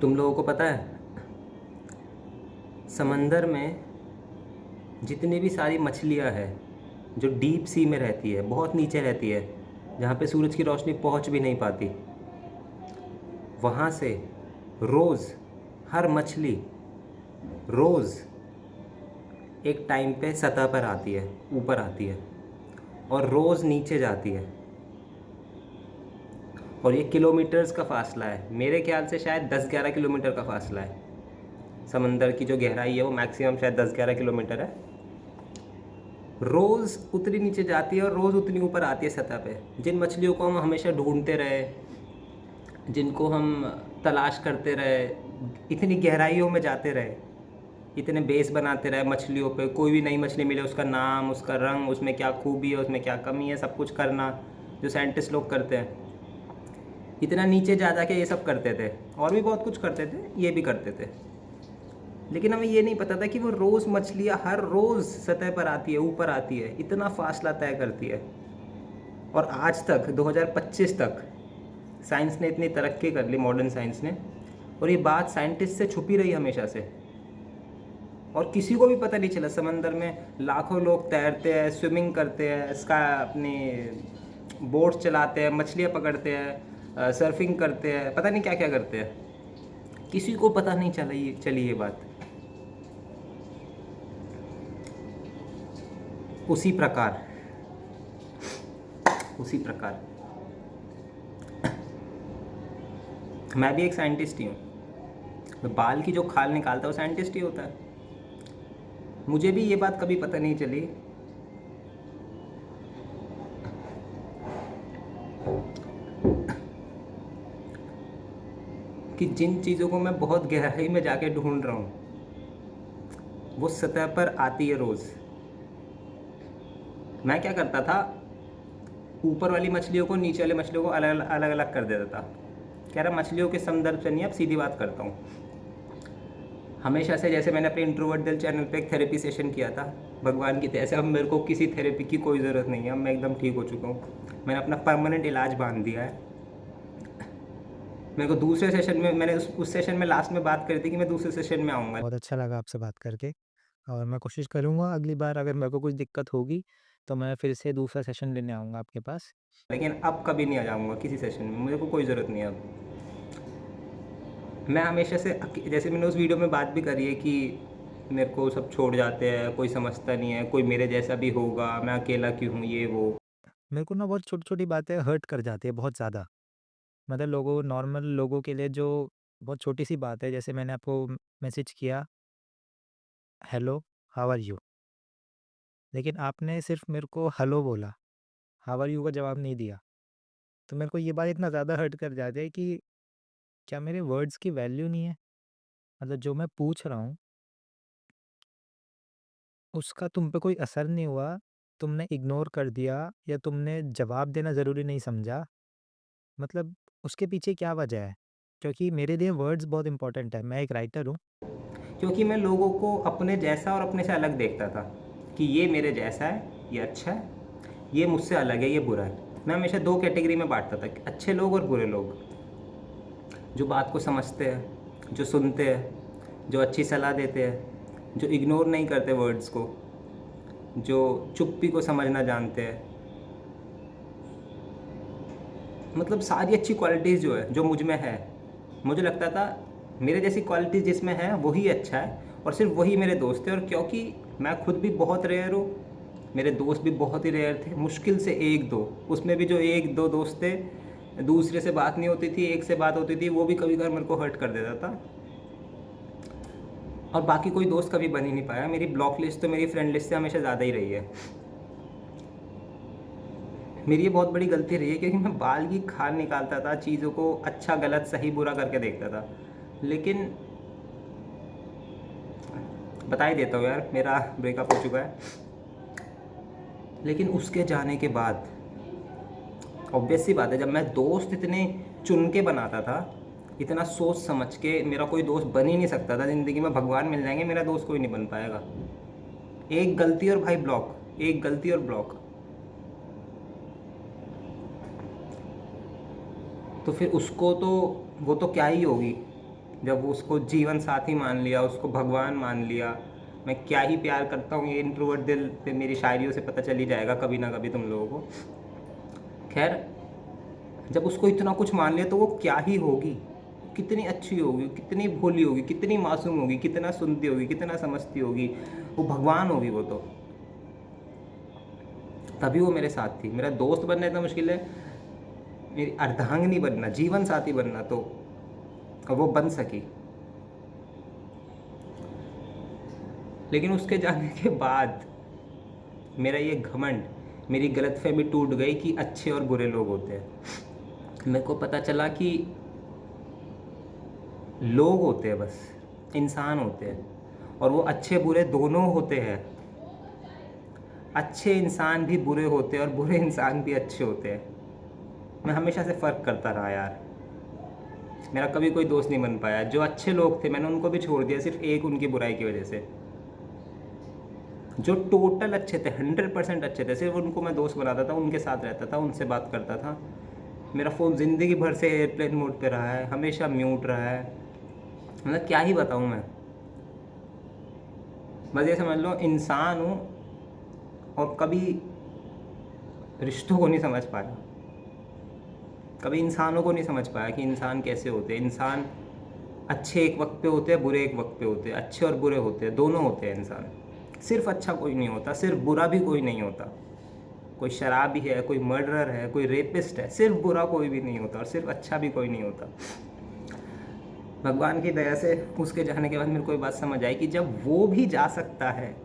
तुम लोगों को पता है समंदर में जितनी भी सारी मछलियाँ हैं जो डीप सी में रहती है, बहुत नीचे रहती है, जहाँ पे सूरज की रोशनी पहुँच भी नहीं पाती, वहाँ से रोज़ हर मछली रोज़ एक टाइम पे सतह पर आती है, ऊपर आती है और रोज़ नीचे जाती है। और ये किलोमीटर्स का फासला है, मेरे ख्याल से शायद 10-11 किलोमीटर का फासला है। समंदर की जो गहराई है वो मैक्सिमम शायद 10-11 किलोमीटर है। रोज़ उतनी नीचे जाती है और रोज़ उतनी ऊपर आती है सतह पे। जिन मछलियों को हम हमेशा ढूंढते रहे, जिनको हम तलाश करते रहे, इतनी गहराइयों में जाते रहे, इतने बेस बनाते रहे मछलियों पे, कोई भी नई मछली मिले उसका नाम, उसका रंग, उसमें क्या खूबी है, उसमें क्या कमी है, सब कुछ करना जो साइंटिस्ट लोग करते हैं। इतना नीचे जा जा के ये सब करते थे, और भी बहुत कुछ करते थे, ये भी करते थे। लेकिन हमें ये नहीं पता था कि वो रोज़ मछलियाँ हर रोज़ सतह पर आती है, ऊपर आती है, इतना फासला तय करती है। और आज तक 2025 तक साइंस ने इतनी तरक्की कर ली, मॉडर्न साइंस ने, और ये बात साइंटिस्ट से छुपी रही हमेशा से, और किसी को भी पता नहीं चला। समंदर में लाखों लोग तैरते हैं, स्विमिंग करते हैं, इसका अपनी बोट चलाते हैं, मछलियाँ पकड़ते हैं, सर्फिंग करते हैं, पता नहीं क्या क्या करते हैं, किसी को पता नहीं चली ये बात। उसी प्रकार मैं भी एक साइंटिस्ट ही हूँ। बाल की जो खाल निकालता है वो साइंटिस्ट ही होता है। मुझे भी ये बात कभी पता नहीं चली कि जिन चीज़ों को मैं बहुत गहराई में जाके ढूंढ रहा हूँ वो सतह पर आती है रोज़। मैं क्या करता था, ऊपर वाली मछलियों को नीचे वाली मछलियों को अलग अलग कर देता था। कह रहा मछलियों के संदर्भ से नहीं, अब सीधी बात करता हूँ। हमेशा से जैसे मैंने अपने इंट्रोवर्ट दिल चैनल पे एक थेरेपी सेशन किया था, भगवान की तरह से, अब मेरे को किसी थेरेपी की कोई ज़रूरत नहीं है। अब मैं एकदम ठीक हो चुका हूँ, मैंने अपना परमानेंट इलाज बांध दिया है। मेरे को दूसरे सेशन में, मैंने उस सेशन में लास्ट में बात करी थी कि मैं दूसरे सेशन में आऊँगा, बहुत अच्छा लगा आपसे बात करके और मैं कोशिश करूँगा अगली बार अगर मेरे को कुछ दिक्कत होगी, तो मैं फिर से दूसरा सेशन लेने आऊँगा आपके पास। लेकिन अब कभी नहीं आ जाऊँगा किसी सेशन में, मुझे को कोई ज़रूरत नहीं है अब। मैं हमेशा से जैसे मैंने उस वीडियो में बात भी करी है कि मेरे को सब छोड़ जाते हैं, कोई समझता नहीं है, कोई मेरे जैसा भी होगा, मैं अकेला क्यों हूँ, ये वो। मेरे को ना बहुत छोटी-छोटी बातें हर्ट कर जाती है बहुत ज़्यादा। मतलब लोगों नॉर्मल लोगों के लिए जो बहुत छोटी-सी बात है, जैसे मैंने आपको मैसेज किया, हेलो, हाउ आर यू? लेकिन आपने सिर्फ़ मेरे को हेलो बोला, हाउ आर यू का जवाब नहीं दिया। तो मेरे को ये बात इतना ज़्यादा हर्ट कर जाती है कि क्या मेरे वर्ड्स की वैल्यू नहीं है? मतलब जो मैं पूछ रहा हूँ, उसका तुम पे कोई असर नहीं हुआ, तुमने इग्नोर कर दिया या तुमने जवाब देना ज़रूरी नहीं समझा, मतलब उसके पीछे क्या वजह है? क्योंकि मेरे लिए वर्ड्स बहुत इम्पोर्टेंट है, मैं एक राइटर हूँ। क्योंकि मैं लोगों को अपने जैसा और अपने से अलग देखता था कि ये मेरे जैसा है, ये अच्छा है, ये मुझसे अलग है, ये बुरा है। मैं हमेशा दो कैटेगरी में बांटता था, अच्छे लोग और बुरे लोग। जो बात को समझते हैं, जो सुनते हैं, जो अच्छी सलाह देते हैं, जो इग्नोर नहीं करते वर्ड्स को, जो चुप्पी को समझना जानते हैं। मतलब सारी अच्छी क्वालिटीज़ जो है, जो मुझ में है, मुझे लगता था मेरे जैसी क्वालिटीज़ जिसमें है वही अच्छा है, और सिर्फ वही मेरे दोस्त थे। और क्योंकि मैं खुद भी बहुत रेयर हूँ, मेरे दोस्त भी बहुत ही रेयर थे, मुश्किल से एक दो, उसमें भी जो एक दो दोस्त थे, दूसरे से बात नहीं होती थी, एक से बात होती थी, वो भी कभी कभार मेरे को हर्ट कर देता था। और बाकी कोई दोस्त कभी बन ही नहीं पाया। मेरी ब्लॉक लिस्ट तो मेरी फ्रेंड लिस्ट से हमेशा ज़्यादा ही रही है। मेरी ये बहुत बड़ी गलती रही है, क्योंकि मैं बाल की खाल निकालता था, चीज़ों को अच्छा गलत सही बुरा करके देखता था। लेकिन बता ही देता हूँ यार, मेरा ब्रेकअप हो चुका है। लेकिन उसके जाने के बाद ऑब्वियस सी बात है, जब मैं दोस्त इतने चुन के बनाता था, इतना सोच समझ के, मेरा कोई दोस्त बन ही नहीं सकता था। ज़िंदगी में भगवान मिल जाएंगे, मेरा दोस्त कोई नहीं बन पाएगा। एक गलती और भाई ब्लॉक, एक गलती और ब्लॉक। तो फिर उसको तो, वो तो क्या ही होगी, जब वो उसको जीवन साथी मान लिया, उसको भगवान मान लिया। मैं क्या ही प्यार करता हूँ, ये इंट्रोवर्ट दिल पे मेरी शायरियों से पता चल ही जाएगा कभी ना कभी तुम लोगों को। खैर, जब उसको इतना कुछ मान लिया तो वो क्या ही होगी, कितनी अच्छी होगी, कितनी भोली होगी, कितनी मासूम होगी, कितना सुनती होगी, कितना समझती होगी, वो भगवान होगी वो तो। तभी वो मेरे साथ थी। मेरा दोस्त बनना इतना मुश्किल है, मेरी अर्धांगिनी बनना, जीवन साथी बनना तो वो बन सकी। लेकिन उसके जाने के बाद मेरा ये घमंड, मेरी गलतफहमी टूट गई कि अच्छे और बुरे लोग होते हैं। मेरे को पता चला कि लोग होते हैं, बस इंसान होते हैं, और वो अच्छे बुरे दोनों होते हैं। अच्छे इंसान भी बुरे होते हैं और बुरे इंसान भी अच्छे होते हैं। मैं हमेशा से फ़र्क करता रहा यार। मेरा कभी कोई दोस्त नहीं बन पाया। जो अच्छे लोग थे मैंने उनको भी छोड़ दिया, सिर्फ एक उनकी बुराई की वजह से। जो टोटल अच्छे थे, 100% अच्छे थे, सिर्फ उनको मैं दोस्त बनाता था, उनके साथ रहता था, उनसे बात करता था। मेरा फ़ोन ज़िंदगी भर से एयरप्लेन मोड पे रहा है, हमेशा म्यूट रहा है। मतलब क्या ही बताऊँ मैं। बस ये समझ लो इंसान हूँ और कभी रिश्तों को नहीं समझ पाया, कभी इंसानों को नहीं समझ पाया कि इंसान कैसे होते हैं। इंसान अच्छे एक वक्त पे होते हैं, बुरे एक वक्त पे होते हैं। अच्छे और बुरे होते हैं, दोनों होते हैं इंसान। सिर्फ अच्छा कोई नहीं होता, सिर्फ बुरा भी कोई नहीं होता। कोई शराबी है, कोई मर्डरर है, कोई रेपिस्ट है, सिर्फ बुरा कोई भी नहीं होता और सिर्फ अच्छा भी कोई नहीं होता। भगवान की दया से उसके जाने के बाद मेरे को ये बात समझ आई कि जब वो भी जा सकता है,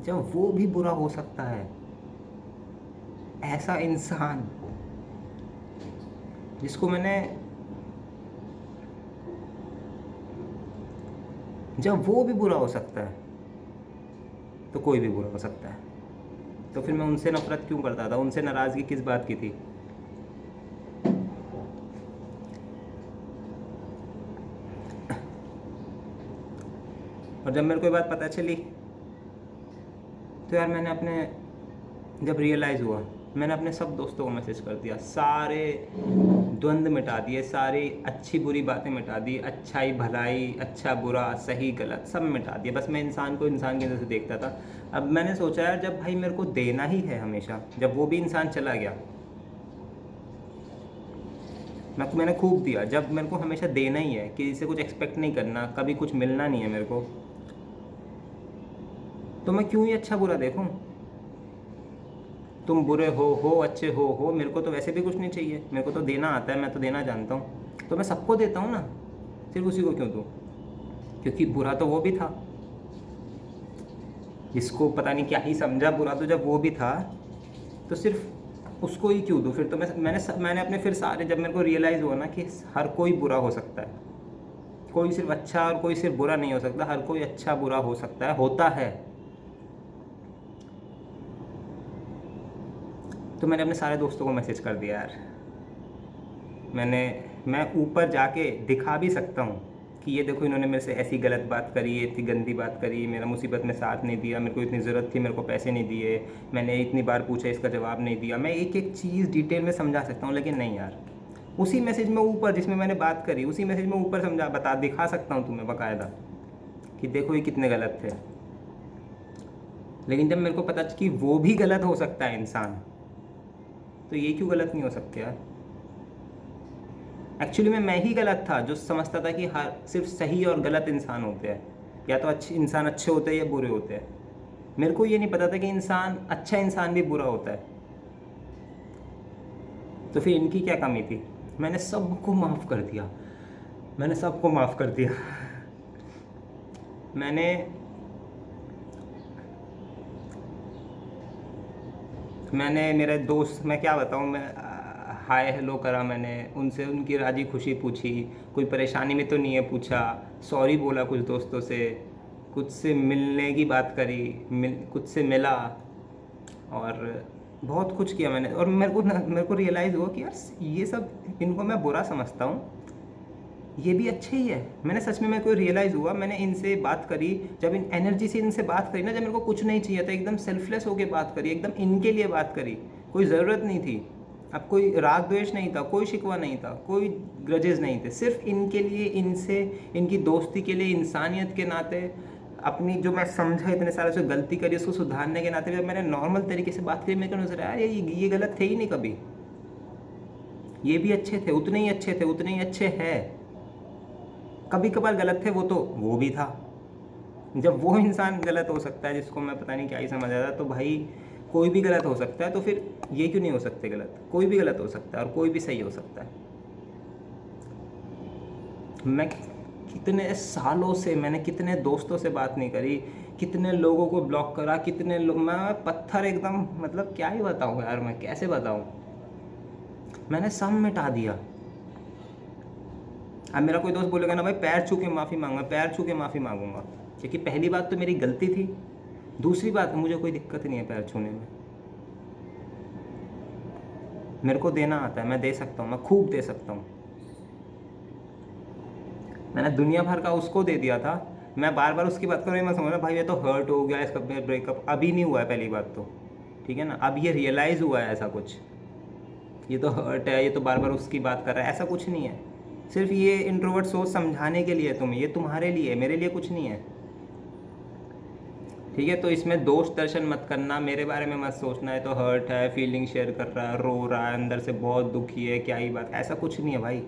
जब वो भी बुरा हो सकता है, ऐसा इंसान जिसको मैंने, जब वो भी बुरा हो सकता है तो कोई भी बुरा हो सकता है। तो फिर मैं उनसे नफरत क्यों करता था, उनसे नाराज़गी किस बात की थी। और जब मेरे को ये बात पता चली तो यार मैंने अपने, जब रियलाइज़ हुआ, मैंने अपने सब दोस्तों को मैसेज कर दिया, सारे द्वंद्व मिटा दिए, सारी अच्छी बुरी बातें मिटा दी, अच्छाई भलाई, अच्छा बुरा, सही गलत सब मिटा दिया। बस मैं इंसान को इंसान की नज़र से देखता था। अब मैंने सोचा यार, जब भाई मेरे को देना ही है हमेशा, जब वो भी इंसान चला गया, मैंने खूब दिया, जब मेरे को हमेशा देना ही है, किसी से कुछ एक्सपेक्ट नहीं करना, कभी कुछ मिलना नहीं है मेरे को, तो मैं क्यों ही अच्छा बुरा देखूं। तुम बुरे हो अच्छे हो, मेरे को तो वैसे भी कुछ नहीं चाहिए। मेरे को तो देना आता है, मैं तो देना जानता हूँ, तो मैं सबको देता हूँ ना, सिर्फ उसी को क्यों दूँ। क्योंकि बुरा तो वो भी था, जिसको पता नहीं क्या ही समझा बुरा, तो जब वो भी था तो सिर्फ उसको ही क्यों दूँ। फिर तो मैंने अपने फिर सारे, जब मेरे को रियलाइज़ हुआ ना कि हर कोई बुरा हो सकता है, कोई सिर्फ अच्छा और कोई सिर्फ बुरा नहीं हो सकता, हर कोई अच्छा बुरा हो सकता है, होता है। तो मैंने अपने सारे दोस्तों को मैसेज कर दिया यार। मैं ऊपर जाके दिखा भी सकता हूँ कि ये देखो, इन्होंने मेरे से ऐसी गलत बात करी, इतनी गंदी बात करी, मेरा मुसीबत में साथ नहीं दिया, मेरे को इतनी ज़रूरत थी, मेरे को पैसे नहीं दिए, मैंने इतनी बार पूछा, इसका जवाब नहीं दिया। मैं एक एक चीज़ डिटेल में समझा सकता हूँ, लेकिन नहीं यार, उसी मैसेज में ऊपर जिसमें मैंने बात करी, उसी मैसेज में ऊपर दिखा सकता हूँ तुम्हें बाकायदा कि देखो ये कितने गलत थे। लेकिन जब मेरे को पता कि वो भी गलत हो सकता है इंसान, तो ये क्यों गलत नहीं हो सकते यार। एक्चुअली में मैं ही गलत था जो समझता था कि हर सिर्फ सही और गलत इंसान होते हैं, या तो अच्छे इंसान अच्छे होते हैं या बुरे होते हैं। मेरे को ये नहीं पता था कि अच्छा इंसान भी बुरा होता है। तो फिर इनकी क्या कमी थी। मैंने सबको माफ़ कर दिया, मैंने सबको माफ़ कर दिया। मैंने मेरे दोस्त, मैं क्या बताऊँ, मैं हाय हेलो करा, मैंने उनसे उनकी राजी खुशी पूछी, कोई परेशानी में तो नहीं है पूछा, सॉरी बोला कुछ दोस्तों से, कुछ से मिलने की बात करी, कुछ से मिला, और बहुत कुछ किया मैंने। और मेरे को रियलाइज़ हुआ कि यार ये सब, इनको मैं बुरा समझता हूँ, ये भी अच्छे ही है। मैंने सच में, मेरे को रियलाइज़ हुआ, मैंने इनसे बात करी, जब इन एनर्जी से इनसे बात करी ना, जब मेरे को कुछ नहीं चाहिए था, एकदम सेल्फलेस होकर बात करी, एकदम इनके लिए बात करी, कोई ज़रूरत नहीं थी। अब कोई राग द्वेष नहीं था, कोई शिकवा नहीं था, कोई ग्रजेस नहीं थे, सिर्फ इनके लिए, इनसे, इनकी दोस्ती के लिए, इंसानियत के नाते, अपनी जो मैं समझा इतने सारे से गलती करी उसको सुधारने के नाते जब मैंने नॉर्मल तरीके से बात करी, मेरे को नजर आया ये गलत थे ही नहीं कभी, ये भी अच्छे थे, उतने ही अच्छे थे, उतने ही अच्छे हैं। कभी कभार गलत थे वो भी था। जब वो इंसान गलत हो सकता है जिसको मैं पता नहीं क्या ही समझ आ रहा, तो भाई कोई भी गलत हो सकता है, तो फिर ये क्यों नहीं हो सकते गलत? कोई भी गलत हो सकता है और कोई भी सही हो सकता है। मैं कितने सालों से, मैंने कितने दोस्तों से बात नहीं करी, कितने लोगों को ब्लॉक करा, कितने लोग, मैं पत्थर एकदम, मतलब क्या ही बताऊँ यार, मैं कैसे बताऊँ, मैंने सब मिटा दिया। अब मेरा कोई दोस्त बोलेगा ना भाई पैर छू के माफ़ी मांगा, पैर छू के माफ़ी मांगूंगा, क्योंकि पहली बात तो मेरी गलती थी, दूसरी बात मुझे कोई दिक्कत नहीं है पैर छूने में, मेरे को देना आता है, मैं दे सकता हूँ, मैं खूब दे सकता हूँ। मैंने दुनिया भर का उसको दे दिया था, मैं बार बार उसकी बात करूँ, मैं समझ रहा भाई ये तो हर्ट हो गया, इसका ब्रेकअप अभी नहीं हुआ है, पहली बात तो ठीक है ना, अब ये रियलाइज़ हुआ है ऐसा कुछ, ये तो हर्ट है, ये तो बार बार उसकी बात कर रहा है, ऐसा कुछ नहीं है। सिर्फ ये इंट्रोवर्ट सोच समझाने के लिए तुम्हें, ये तुम्हारे लिए, मेरे लिए कुछ नहीं है, ठीक है। तो इसमें दोष दर्शन मत करना, मेरे बारे में मत सोचना है तो हर्ट है, फीलिंग शेयर कर रहा है, रो रहा है, अंदर से बहुत दुखी है, क्या ही बात, ऐसा कुछ नहीं है भाई।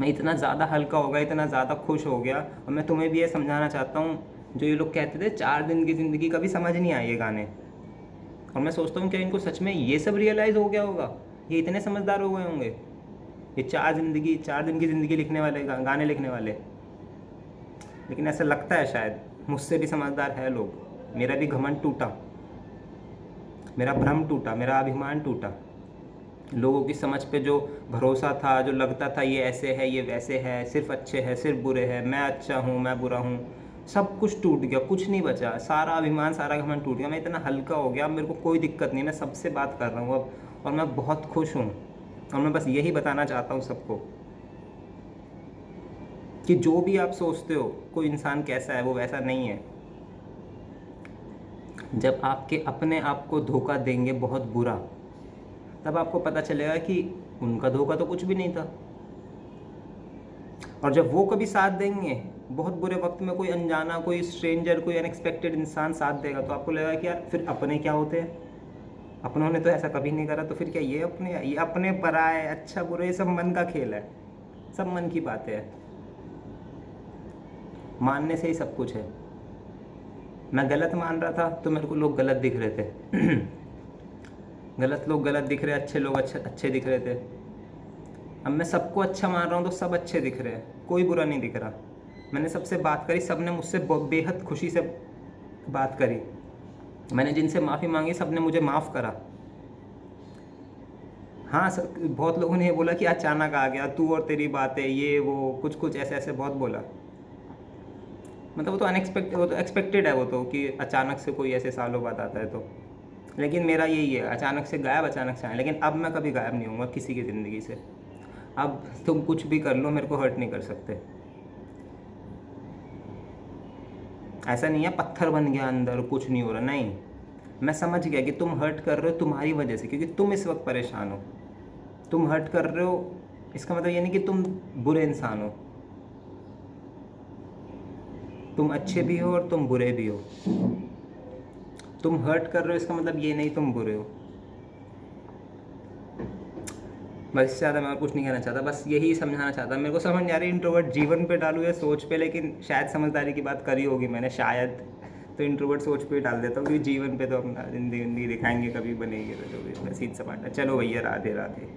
मैं इतना ज़्यादा हल्का हो गया, इतना ज़्यादा खुश हो गया, और मैं तुम्हें भी ये समझाना चाहता हूँ, जो ये लोग कहते थे 4 दिन की ज़िंदगी, कभी समझ नहीं आए ये गाने, और मैं सोचता हूँ क्या इनको सच में ये सब रियलाइज़ हो गया होगा, ये इतने समझदार हो गए होंगे, ये 4 दिन की ज़िंदगी लिखने वाले, गाने लिखने वाले। लेकिन ऐसा लगता है शायद मुझसे भी समझदार है लोग। मेरा भी घमंड टूटा, मेरा भ्रम टूटा, मेरा अभिमान टूटा, लोगों की समझ पे जो भरोसा था, जो लगता था ये ऐसे है, ये वैसे है, सिर्फ अच्छे हैं, सिर्फ बुरे हैं, मैं अच्छा हूँ, मैं बुरा हूँ, सब कुछ टूट गया, कुछ नहीं बचा, सारा अभिमान, सारा घमंड टूट गया। मैं इतना हल्का हो गया, मेरे को कोई दिक्कत नहीं, मैं सबसे बात कर रहा हूँ अब, और मैं बहुत खुश हूँ। और मैं बस यही बताना चाहता हूँ सबको कि जो भी आप सोचते हो कोई इंसान कैसा है, वो वैसा नहीं है। जब आपके अपने आप को धोखा देंगे बहुत बुरा, तब आपको पता चलेगा कि उनका धोखा तो कुछ भी नहीं था। और जब वो कभी साथ देंगे बहुत बुरे वक्त में, कोई अनजाना, कोई स्ट्रेंजर, कोई अनएक्सपेक्टेड इंसान साथ देगा, तो आपको लगेगा कि यार फिर अपने क्या होते हैं, अपनों ने तो ऐसा कभी नहीं करा, तो फिर क्या ये अपने पराए, अच्छा बुरे, ये सब मन का खेल है, सब मन की बातें हैं, मानने से ही सब कुछ है। मैं गलत मान रहा था तो मेरे को लोग गलत दिख रहे थे गलत लोग गलत दिख रहे, अच्छे लोग अच्छे दिख रहे थे। अब मैं सबको अच्छा मान रहा हूँ तो सब अच्छे दिख रहे हैं, कोई बुरा नहीं दिख रहा। मैंने सबसे बात करी, सब ने मुझसे बेहद खुशी से बात करी, मैंने जिनसे माफ़ी मांगी सब ने मुझे माफ़ करा। हाँ बहुत लोगों ने ये बोला कि अचानक आ गया तू और तेरी बातें, ये वो कुछ ऐसे ऐसे बहुत बोला, मतलब वो तो अनएक्सपेक्टेड, वो तो एक्सपेक्टेड है, वो तो कि अचानक से कोई ऐसे सालों बाद आता है तो। लेकिन मेरा यही है, अचानक से गायब, अचानक से आए। लेकिन अब मैं कभी गायब नहीं होऊंगा किसी की ज़िंदगी से। अब तुम कुछ भी कर लो, मेरे को हर्ट नहीं कर सकते। ऐसा नहीं है पत्थर बन गया अंदर, कुछ नहीं हो रहा, नहीं। मैं समझ गया कि तुम हर्ट कर रहे हो तुम्हारी वजह से, क्योंकि तुम इस वक्त परेशान हो। तुम हर्ट कर रहे हो इसका मतलब ये नहीं कि तुम बुरे इंसान हो, तुम अच्छे भी हो और तुम बुरे भी हो। तुम हर्ट कर रहे हो इसका मतलब ये नहीं तुम बुरे हो। बस इससे ज़्यादा मैं कुछ नहीं कहना चाहता, बस यही समझाना चाहता। मेरे को समझ नहीं आ रही इंट्रोवर्ट जीवन पे डालूँ या सोच पे, लेकिन शायद समझदारी की बात करी होगी मैंने, शायद। तो इंट्रोवर्ट सोच पे डाल देता हूँ, क्योंकि जीवन पे तो अपना जिंदगी दिखाएंगे, कभी बनेगी तो जो भी, सीध सपाटा। चलो भैया, राधे राधे।